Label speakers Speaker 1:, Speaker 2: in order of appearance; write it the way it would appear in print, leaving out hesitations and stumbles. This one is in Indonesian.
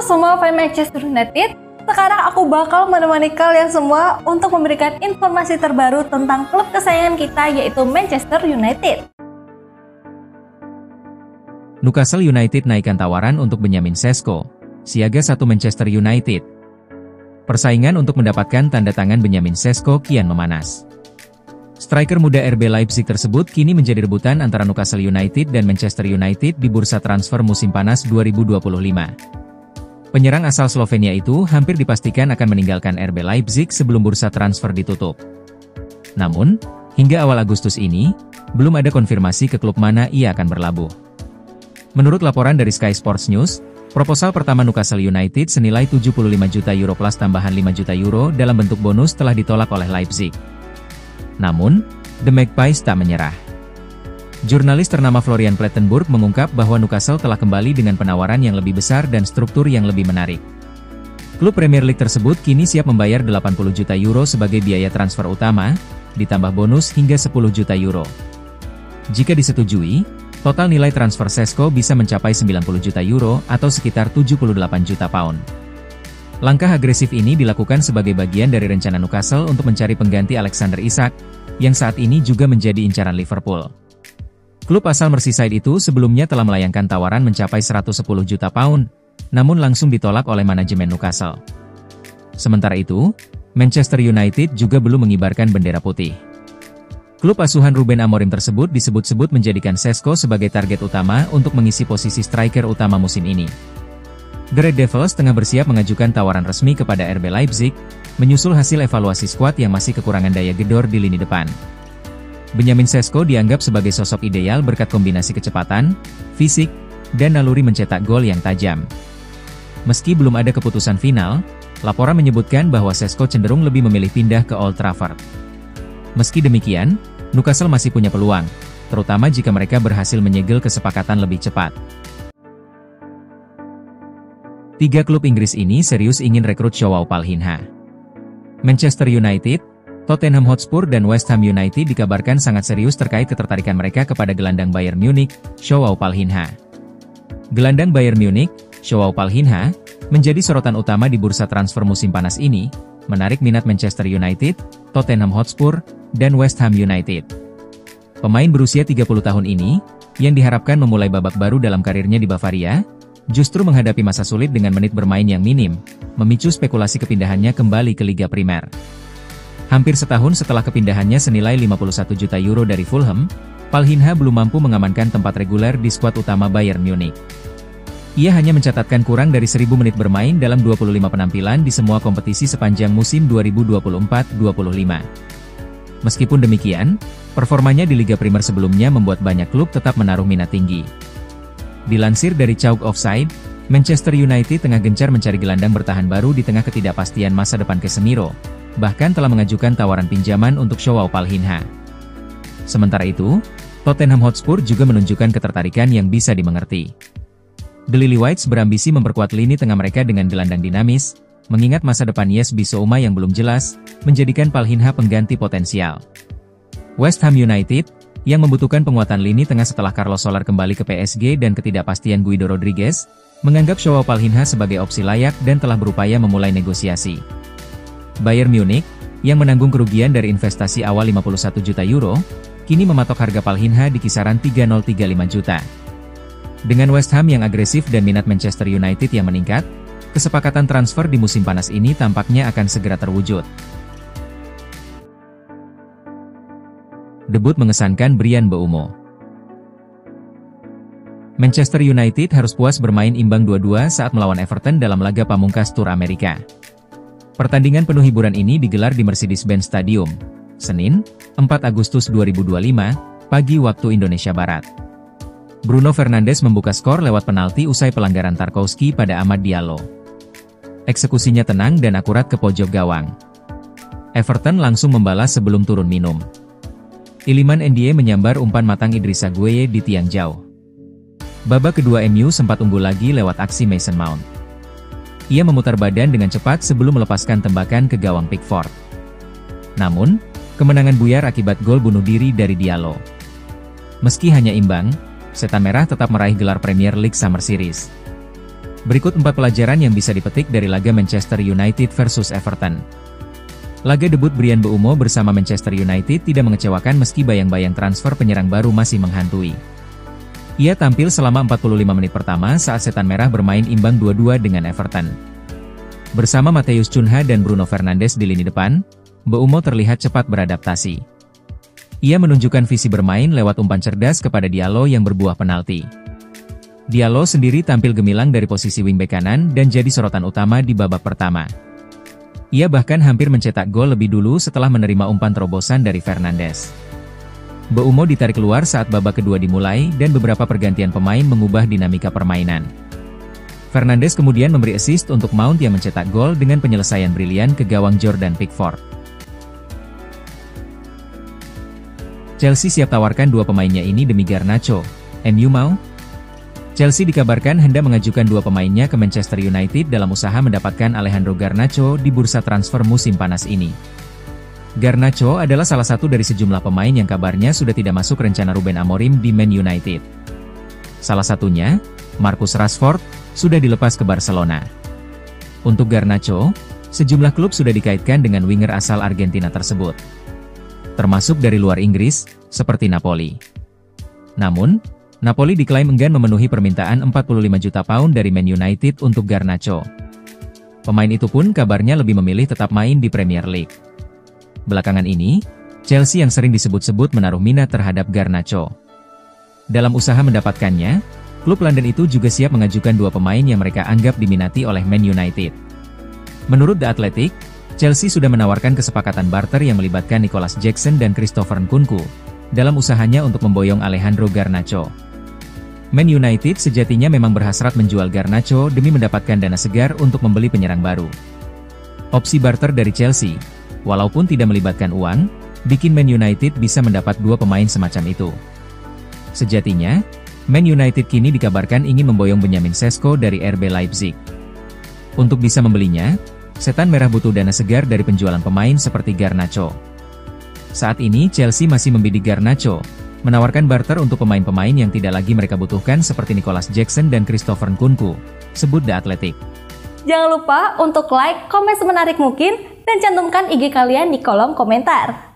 Speaker 1: semua fans Manchester United, sekarang aku bakal menemani kalian semua untuk memberikan informasi terbaru tentang klub kesayangan kita yaitu Manchester United.
Speaker 2: Newcastle United naikkan tawaran untuk Benjamin Sesko, siaga 1 Manchester United. Persaingan untuk mendapatkan tanda tangan Benjamin Sesko kian memanas. Striker muda RB Leipzig tersebut kini menjadi rebutan antara Newcastle United dan Manchester United di bursa transfer musim panas 2025. Penyerang asal Slovenia itu hampir dipastikan akan meninggalkan RB Leipzig sebelum bursa transfer ditutup. Namun, hingga awal Agustus ini, belum ada konfirmasi ke klub mana ia akan berlabuh. Menurut laporan dari Sky Sports News, proposal pertama Newcastle United senilai 75 juta euro plus tambahan 5 juta euro dalam bentuk bonus telah ditolak oleh Leipzig. Namun, The Magpies tak menyerah. Jurnalis ternama Florian Plettenberg mengungkap bahwa Newcastle telah kembali dengan penawaran yang lebih besar dan struktur yang lebih menarik. Klub Premier League tersebut kini siap membayar 80 juta euro sebagai biaya transfer utama, ditambah bonus hingga 10 juta euro. Jika disetujui, total nilai transfer Sesko bisa mencapai 90 juta euro atau sekitar 78 juta pound. Langkah agresif ini dilakukan sebagai bagian dari rencana Newcastle untuk mencari pengganti Alexander Isak, yang saat ini juga menjadi incaran Liverpool. Klub asal Merseyside itu sebelumnya telah melayangkan tawaran mencapai 110 juta pound, namun langsung ditolak oleh manajemen Newcastle. Sementara itu, Manchester United juga belum mengibarkan bendera putih. Klub asuhan Ruben Amorim tersebut disebut-sebut menjadikan Sesko sebagai target utama untuk mengisi posisi striker utama musim ini. The Red Devils tengah bersiap mengajukan tawaran resmi kepada RB Leipzig, menyusul hasil evaluasi skuad yang masih kekurangan daya gedor di lini depan. Benjamin Sesko dianggap sebagai sosok ideal berkat kombinasi kecepatan, fisik, dan naluri mencetak gol yang tajam. Meski belum ada keputusan final, laporan menyebutkan bahwa Sesko cenderung lebih memilih pindah ke Old Trafford. Meski demikian, Newcastle masih punya peluang, terutama jika mereka berhasil menyegel kesepakatan lebih cepat. 3 klub Inggris ini serius ingin rekrut Joao Palhinha. Manchester United, Tottenham Hotspur dan West Ham United dikabarkan sangat serius terkait ketertarikan mereka kepada gelandang Bayern Munich, Joao Palhinha. Gelandang Bayern Munich, Joao Palhinha, menjadi sorotan utama di bursa transfer musim panas ini, menarik minat Manchester United, Tottenham Hotspur, dan West Ham United. Pemain berusia 30 tahun ini, yang diharapkan memulai babak baru dalam karirnya di Bavaria, justru menghadapi masa sulit dengan menit bermain yang minim, memicu spekulasi kepindahannya kembali ke Liga Primer. Hampir setahun setelah kepindahannya senilai 51 juta euro dari Fulham, Palhinha belum mampu mengamankan tempat reguler di skuad utama Bayern Munich. Ia hanya mencatatkan kurang dari 1000 menit bermain dalam 25 penampilan di semua kompetisi sepanjang musim 2024-25. Meskipun demikian, performanya di Liga Primer sebelumnya membuat banyak klub tetap menaruh minat tinggi. Dilansir dari Chalk Offside, Manchester United tengah gencar mencari gelandang bertahan baru di tengah ketidakpastian masa depan Casemiro, bahkan telah mengajukan tawaran pinjaman untuk Joao Palhinha. Sementara itu, Tottenham Hotspur juga menunjukkan ketertarikan yang bisa dimengerti. The Lily-Whites berambisi memperkuat lini tengah mereka dengan gelandang dinamis, mengingat masa depan Yes Bissouma yang belum jelas, menjadikan Palhinha pengganti potensial. West Ham United, yang membutuhkan penguatan lini tengah setelah Carlos Soler kembali ke PSG dan ketidakpastian Guido Rodriguez, menganggap Joao Palhinha sebagai opsi layak dan telah berupaya memulai negosiasi. Bayern Munich, yang menanggung kerugian dari investasi awal 51 juta euro, kini mematok harga Palhinha di kisaran 3035 juta. Dengan West Ham yang agresif dan minat Manchester United yang meningkat, kesepakatan transfer di musim panas ini tampaknya akan segera terwujud. Debut mengesankan Bryan Mbeumo. Manchester United harus puas bermain imbang 2-2 saat melawan Everton dalam laga pamungkas Tur Amerika. Pertandingan penuh hiburan ini digelar di Mercedes-Benz Stadium, Senin, 4 Agustus 2025, pagi waktu Indonesia Barat. Bruno Fernandes membuka skor lewat penalti usai pelanggaran Tarkowski pada Amad Diallo. Eksekusinya tenang dan akurat ke pojok gawang. Everton langsung membalas sebelum turun minum. Iliman Ndiaye menyambar umpan matang Idrissa Gueye di tiang jauh. Babak kedua MU sempat unggul lagi lewat aksi Mason Mount. Ia memutar badan dengan cepat sebelum melepaskan tembakan ke gawang Pickford. Namun, kemenangan buyar akibat gol bunuh diri dari Diallo. Meski hanya imbang, Setan Merah tetap meraih gelar Premier League Summer Series. Berikut 4 pelajaran yang bisa dipetik dari laga Manchester United versus Everton. Laga debut Bryan Mbeumo bersama Manchester United tidak mengecewakan meski bayang-bayang transfer penyerang baru masih menghantui. Ia tampil selama 45 menit pertama saat Setan Merah bermain imbang 2-2 dengan Everton. Bersama Matheus Cunha dan Bruno Fernandes di lini depan, Mbeumo terlihat cepat beradaptasi. Ia menunjukkan visi bermain lewat umpan cerdas kepada Diallo yang berbuah penalti. Diallo sendiri tampil gemilang dari posisi wingback kanan dan jadi sorotan utama di babak pertama. Ia bahkan hampir mencetak gol lebih dulu setelah menerima umpan terobosan dari Fernandes. Mbeumo ditarik keluar saat babak kedua dimulai dan beberapa pergantian pemain mengubah dinamika permainan. Fernandes kemudian memberi assist untuk Mount yang mencetak gol dengan penyelesaian brilian ke gawang Jordan Pickford. Chelsea siap tawarkan dua pemainnya ini demi Garnacho. MU mau? Chelsea dikabarkan hendak mengajukan dua pemainnya ke Manchester United dalam usaha mendapatkan Alejandro Garnacho di bursa transfer musim panas ini. Garnacho adalah salah satu dari sejumlah pemain yang kabarnya sudah tidak masuk rencana Ruben Amorim di Man United. Salah satunya, Marcus Rashford, sudah dilepas ke Barcelona. Untuk Garnacho, sejumlah klub sudah dikaitkan dengan winger asal Argentina tersebut, termasuk dari luar Inggris, seperti Napoli. Namun, Napoli diklaim enggan memenuhi permintaan 45 juta pound dari Man United untuk Garnacho. Pemain itu pun kabarnya lebih memilih tetap main di Premier League. Belakangan ini, Chelsea yang sering disebut-sebut menaruh minat terhadap Garnacho. Dalam usaha mendapatkannya, klub London itu juga siap mengajukan dua pemain yang mereka anggap diminati oleh Man United. Menurut The Athletic, Chelsea sudah menawarkan kesepakatan barter yang melibatkan Nicolas Jackson dan Christopher Nkunku, dalam usahanya untuk memboyong Alejandro Garnacho. Man United sejatinya memang berhasrat menjual Garnacho demi mendapatkan dana segar untuk membeli penyerang baru. Opsi barter dari Chelsea, walaupun tidak melibatkan uang, bikin Man United bisa mendapat dua pemain semacam itu. Sejatinya, Man United kini dikabarkan ingin memboyong Benjamin Sesko dari RB Leipzig. Untuk bisa membelinya, Setan Merah butuh dana segar dari penjualan pemain seperti Garnacho. Saat ini Chelsea masih membidik Garnacho, menawarkan barter untuk pemain-pemain yang tidak lagi mereka butuhkan seperti Nicolas Jackson dan Christopher Nkunku, sebut The Athletic.
Speaker 1: Jangan lupa untuk like, komen semenarik mungkin, dan cantumkan IG kalian di kolom komentar.